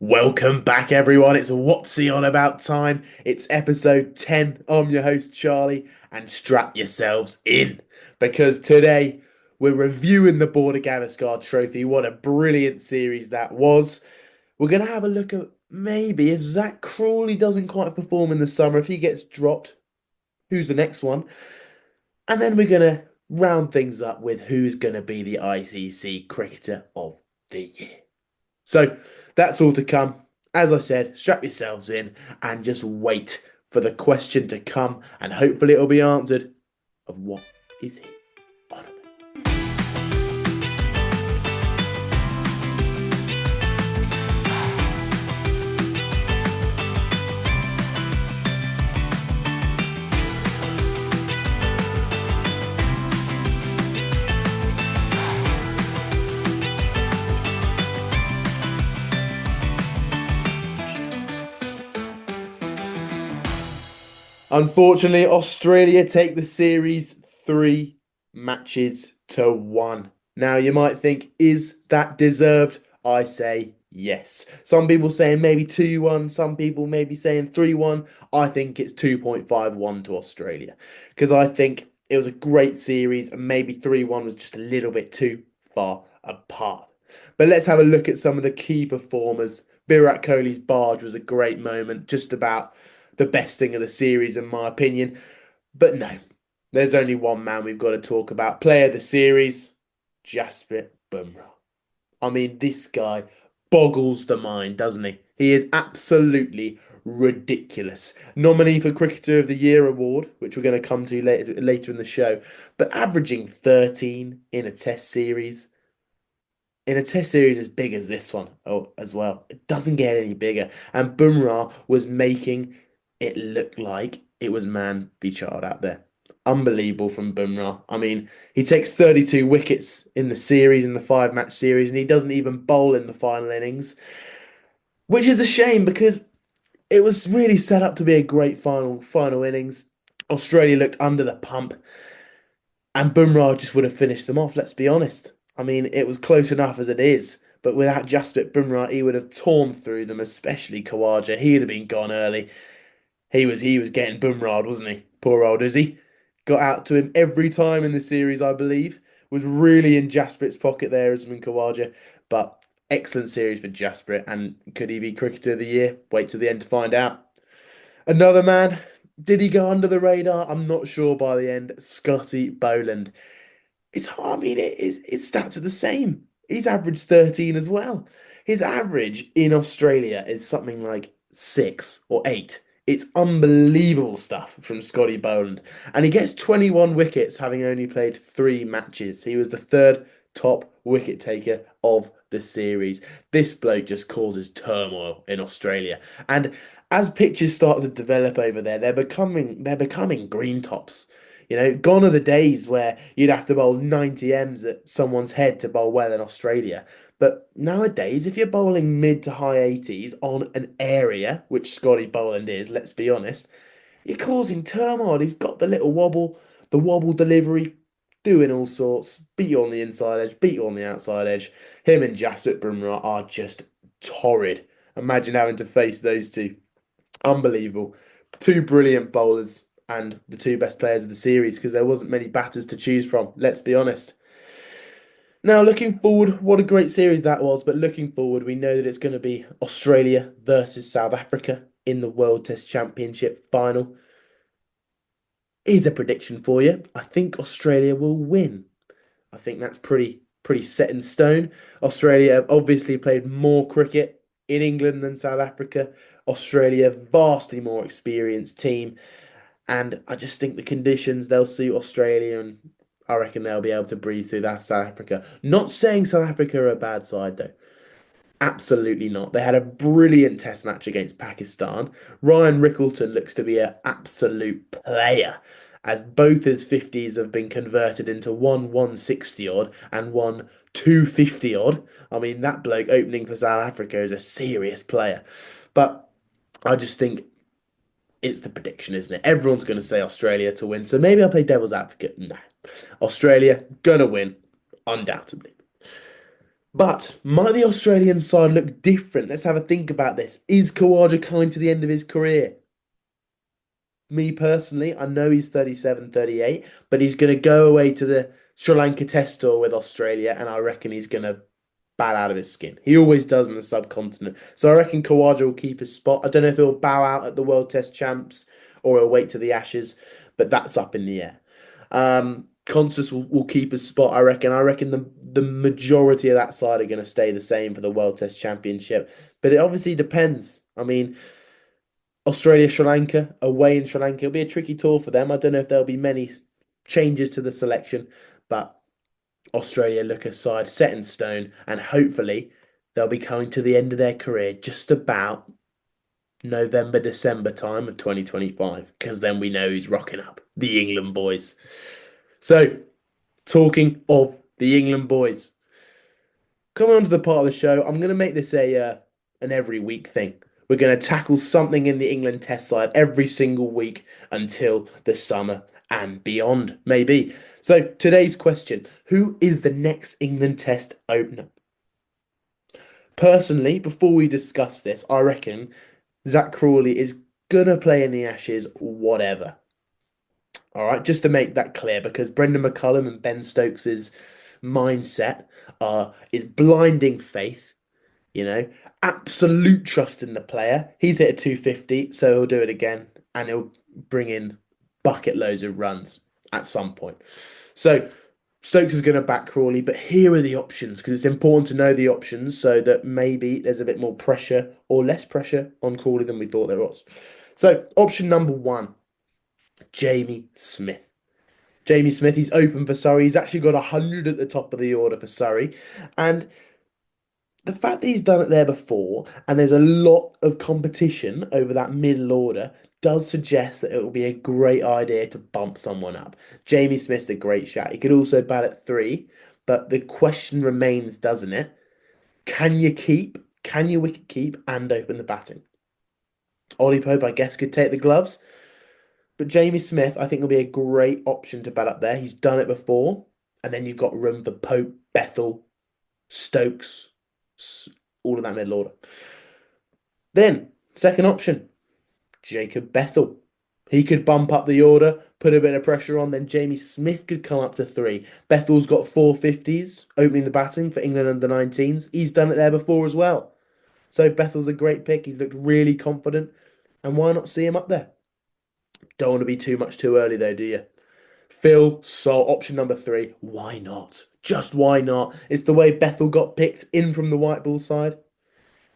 Welcome back, everyone. It's What's He On About time. It's episode 10. I'm your host, Charlie, and strap yourselves in because today we're reviewing the Border Gavaskar Trophy. What a brilliant series that was. We're going to have a look at maybe if Zak Crawley doesn't quite perform in the summer, if he gets dropped, who's the next one? And then we're going to round things up with who's going to be the ICC Cricketer of the Year. So that's all to come. As I said, strap yourselves in and just wait for the question to come, and hopefully it'll be answered of what is he on about? Unfortunately, Australia take the series 3 matches to 1. Now, you might think, is that deserved? I say yes. Some people saying maybe 2-1, some people maybe saying 3-1. I think it's 2.51 to Australia because I think it was a great series and maybe 3-1 was just a little bit too far apart. But let's have a look at some of the key performers. Virat Kohli's barge was a great moment, just about the best thing of the series, in my opinion. But no, there's only one man we've got to talk about. Player of the series, Jasprit Bumrah. I mean, this guy boggles the mind, doesn't he? He is absolutely ridiculous. Nominee for Cricketer of the Year award, which we're going to come to later in the show, but averaging 13 in a test series. In a test series as big as this one, oh, as well, it doesn't get any bigger. And Bumrah was making it looked like it was man v child out there. Unbelievable from Bumrah. I mean, he takes 32 wickets in the series, in the 5 match series, and he doesn't even bowl in the final innings, which is a shame because it was really set up to be a great final innings. Australia looked under the pump, and Bumrah just would have finished them off, let's be honest. I mean, it was close enough as it is, but without Jasprit Bumrah, he would have torn through them, especially Khawaja. He'd have been gone early. He was getting Bumrah, wasn't he? Poor old Izzy. Got out to him every time in the series, I believe. Was really in Jasprit's pocket there, Usman Khawaja. But excellent series for Jasprit. And could he be Cricketer of the Year? Wait till the end to find out. Another man. Did he go under the radar? I'm not sure by the end. Scotty Boland. It's hard. I mean, his stats are the same. He's averaged 13 as well. His average in Australia is something like 6 or 8. It's unbelievable stuff from Scotty Boland. And he gets 21 wickets having only played 3 matches. He was the third top wicket taker of the series. This bloke just causes turmoil in Australia. And as pitches start to develop over there, they're becoming green tops. Gone are the days where you'd have to bowl 90 M's at someone's head to bowl well in Australia. But nowadays, if you're bowling mid to high 80s on an area, which Scotty Boland is, let's be honest, you're causing turmoil. He's got the wobble delivery, doing all sorts, beat you on the inside edge, beat you on the outside edge. Him and Jasprit Bumrah are just torrid. Imagine having to face those two. Unbelievable. Two brilliant bowlers and the two best players of the series because there wasn't many batters to choose from, let's be honest. Now, looking forward, what a great series that was. But looking forward, we know that it's going to be Australia versus South Africa in the World Test Championship final. Here's a prediction for you. I think Australia will win. I think that's pretty set in stone. Australia have obviously played more cricket in England than South Africa. Australia, vastly more experienced team. And I just think the conditions, they'll suit Australia, and I reckon they'll be able to breeze through that South Africa. Not saying South Africa are a bad side, though. Absolutely not. They had a brilliant test match against Pakistan. Ryan Rickelton looks to be an absolute player, as both his 50s have been converted into one 160 odd and one 250 odd. I mean, that bloke opening for South Africa is a serious player. But I just think it's the prediction, isn't it? Everyone's going to say Australia to win. So maybe I'll play devil's advocate. No. Australia, going to win, undoubtedly. But might the Australian side look different? Let's have a think about this. Is Kawaja coming to the end of his career? Me personally, I know he's 37, 38, but he's going to go away to the Sri Lanka Test tour with Australia, and I reckon he's going to bat out of his skin. He always does in the subcontinent. So I reckon Kawaja will keep his spot. I don't know if he'll bow out at the World Test Champs or he'll wait to the Ashes, but that's up in the air. Constance will keep his spot, I reckon. I reckon the majority of that side are going to stay the same for the World Test Championship. But it obviously depends. I mean, Australia, Sri Lanka, away in Sri Lanka. It'll be a tricky tour for them. I don't know if there'll be many changes to the selection, but Australia look a side set in stone, and hopefully they'll be coming to the end of their career just about November, December time of 2025, because then we know who's rocking up the England boys. So, talking of the England boys, coming on to the part of the show, I'm going to make this an every week thing. We're going to tackle something in the England test side every single week until the summer and beyond, maybe. So today's question, who is the next England test opener? Personally, before we discuss this, I reckon Zak Crawley is going to play in the Ashes, whatever. All right, just to make that clear, because Brendan McCullum and Ben Stokes's mindset is blinding faith. You know, absolute trust in the player. He's hit a 250, so he'll do it again, and he'll bring in bucket loads of runs at some point. So Stokes is going to back Crawley, but here are the options because it's important to know the options so that maybe there's a bit more pressure or less pressure on Crawley than we thought there was. So option number one, Jamie Smith. Jamie Smith, he's open for Surrey. He's actually got 100 at the top of the order for Surrey. And the fact that he's done it there before and there's a lot of competition over that middle order does suggest that it will be a great idea to bump someone up. Jamie Smith's a great shot. He could also bat at three, but the question remains, doesn't it? Can you wicket keep and open the batting? Ollie Pope, I guess, could take the gloves, but Jamie Smith, I think, will be a great option to bat up there. He's done it before, and then you've got room for Pope, Bethel, Stokes, all of that middle order. Then, second option, Jacob Bethel. He could bump up the order, put a bit of pressure on, then Jamie Smith could come up to three. Bethel's got 450s opening the batting for England under 19s. He's done it there before as well. So Bethel's a great pick. He's looked really confident. And why not see him up there? Don't want to be too much too early though, do you? Phil Salt, option number three. Why not? Just why not? It's the way Bethel got picked in from the white ball side.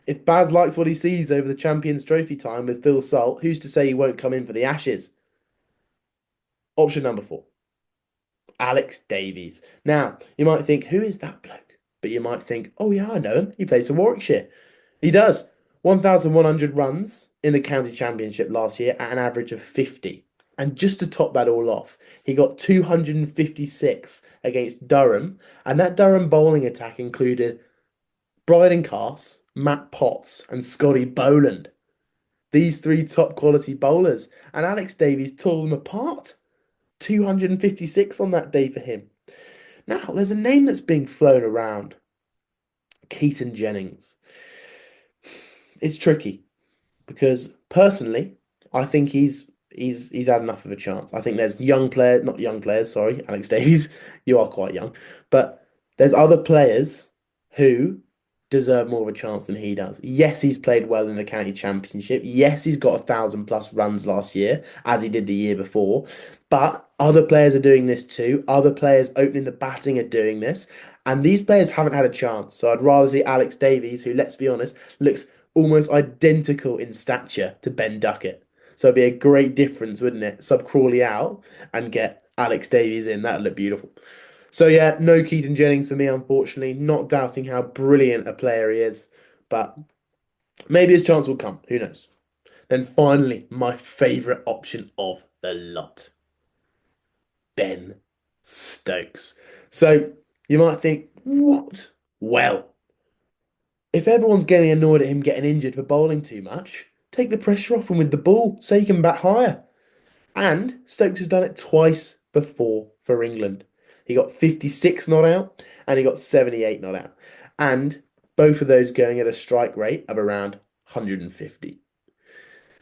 If Baz likes what he sees over the Champions Trophy time with Phil Salt, who's to say he won't come in for the Ashes? Option number four, Alex Davies. Now, you might think, who is that bloke? But you might think, oh yeah, I know him. He plays for Warwickshire. He does. 1,100 runs in the county championship last year at an average of 50. And just to top that all off, he got 256 against Durham. And that Durham bowling attack included Bryden Carse, Matt Potts, and Scotty Boland. These three top quality bowlers. And Alex Davies tore them apart. 256 on that day for him. Now, there's a name that's being flown around. Keaton Jennings. It's tricky because personally, I think he's had enough of a chance. I think there's young players, not young players, sorry, Alex Davies, you are quite young, but there's other players who deserve more of a chance than he does. Yes, he's played well in the county championship. Yes, he's got 1,000+ runs last year, as he did the year before. But other players are doing this too. Other players opening the batting are doing this. And these players haven't had a chance. So I'd rather see Alex Davies, who, let's be honest, looks almost identical in stature to Ben Duckett. So it'd be a great difference, wouldn't it? Sub Crawley out and get Alex Davies in. That'd look beautiful. So yeah, no Keaton Jennings for me, unfortunately. Not doubting how brilliant a player he is, but maybe his chance will come. Who knows? Then finally, my favourite option of the lot, Ben Stokes. So you might think, what? Well, if everyone's getting annoyed at him getting injured for bowling too much, take the pressure off him with the ball so he can bat higher. And Stokes has done it twice before for England. He got 56 not out and he got 78 not out. And both of those going at a strike rate of around 150.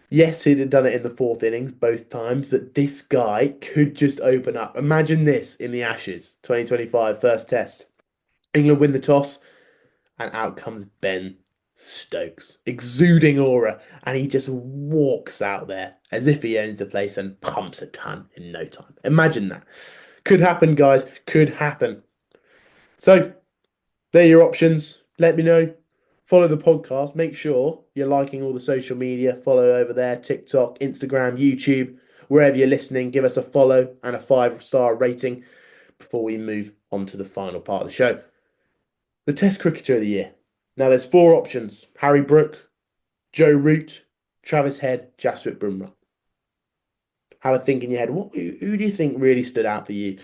Yes, he'd have done it in the fourth innings both times, but this guy could just open up. Imagine this in the Ashes 2025 first test. England win the toss, and out comes Ben Stokes, exuding aura, and he just walks out there as if he owns the place and pumps a ton in no time. Imagine that. Could happen, guys. Could happen. So, they're your options. Let me know. Follow the podcast. Make sure you're liking all the social media. Follow over there TikTok, Instagram, YouTube, wherever you're listening. Give us a follow and a 5-star rating before we move on to the final part of the show. The Test Cricketer of the Year. Now, there's 4 options: Harry Brook, Joe Root, Travis Head, Jasprit Bumrah. Have a think in your head. Who do you think really stood out for you?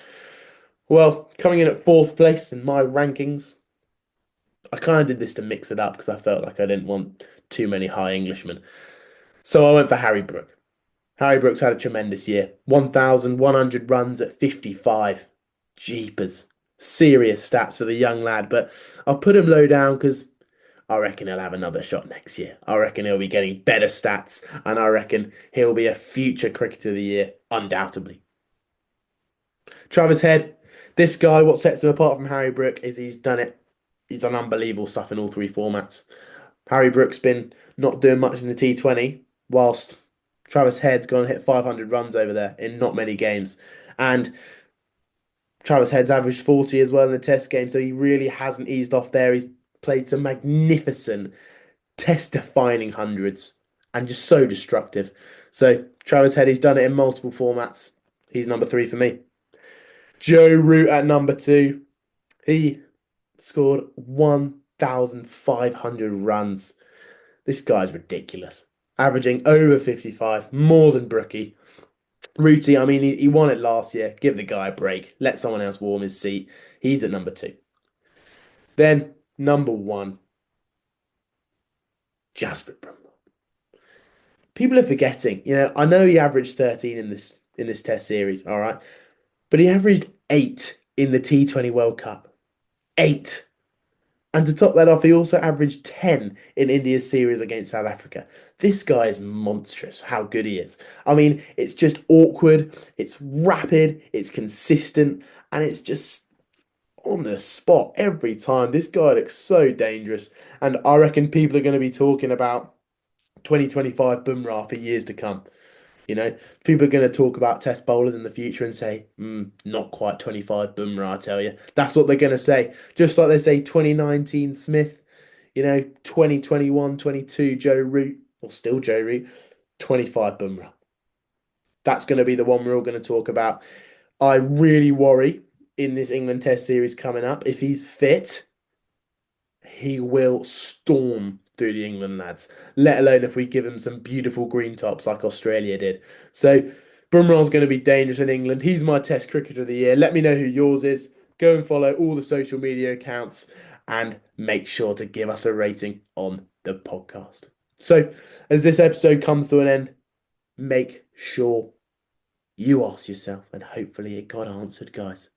Well, coming in at 4th place in my rankings, I kind of did this to mix it up because I felt like I didn't want too many high Englishmen. So I went for Harry Brook. Harry Brook's had a tremendous year. 1,100 runs at 55. Jeepers. Serious stats for the young lad, but I'll put him low down because I reckon he'll have another shot next year. I reckon he'll be getting better stats, and I reckon he'll be a future Cricketer of the Year, undoubtedly. Travis Head, this guy, what sets him apart from Harry Brook is he's done unbelievable stuff in all 3 formats. Harry Brook's been not doing much in the T20, whilst Travis Head's gone and hit 500 runs over there in not many games. And Travis Head's averaged 40 as well in the Test game, so he really hasn't eased off there. He's played some magnificent Test-defining hundreds and just so destructive. So Travis Head, he's done it in multiple formats. He's number 3 for me. Joe Root at number 2. He scored 1,500 runs. This guy's ridiculous. Averaging over 55, more than Brookie. Rooty, I mean, he won it last year. Give the guy a break. Let someone else warm his seat. He's at number 2. Then, number 1, Jasprit Bumrah. People are forgetting. I know he averaged 13 in this Test series, all right, but he averaged 8 in the T20 World Cup. 8. And to top that off, he also averaged 10 in India's series against South Africa. This guy is monstrous, how good he is. I mean, it's just awkward, it's rapid, it's consistent, and it's just on the spot every time. This guy looks so dangerous, and I reckon people are going to be talking about 2025 Bumrah for years to come. People are going to talk about Test bowlers in the future and say, not quite 25 Bumrah, I tell you. That's what they're going to say. Just like they say 2019 Smith, 2021, 22 Joe Root, or still Joe Root, 25 Bumrah. That's going to be the one we're all going to talk about. I really worry in this England Test series coming up. If he's fit, he will storm through the England lads, let alone if we give him some beautiful green tops like Australia did. So Bumrah's going to be dangerous in England. He's my Test Cricketer of the Year. Let me know who yours is. Go and follow all the social media accounts and make sure to give us a rating on the podcast. So as this episode comes to an end, make sure you ask yourself, and hopefully it got answered, guys,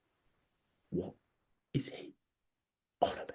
what is he on about?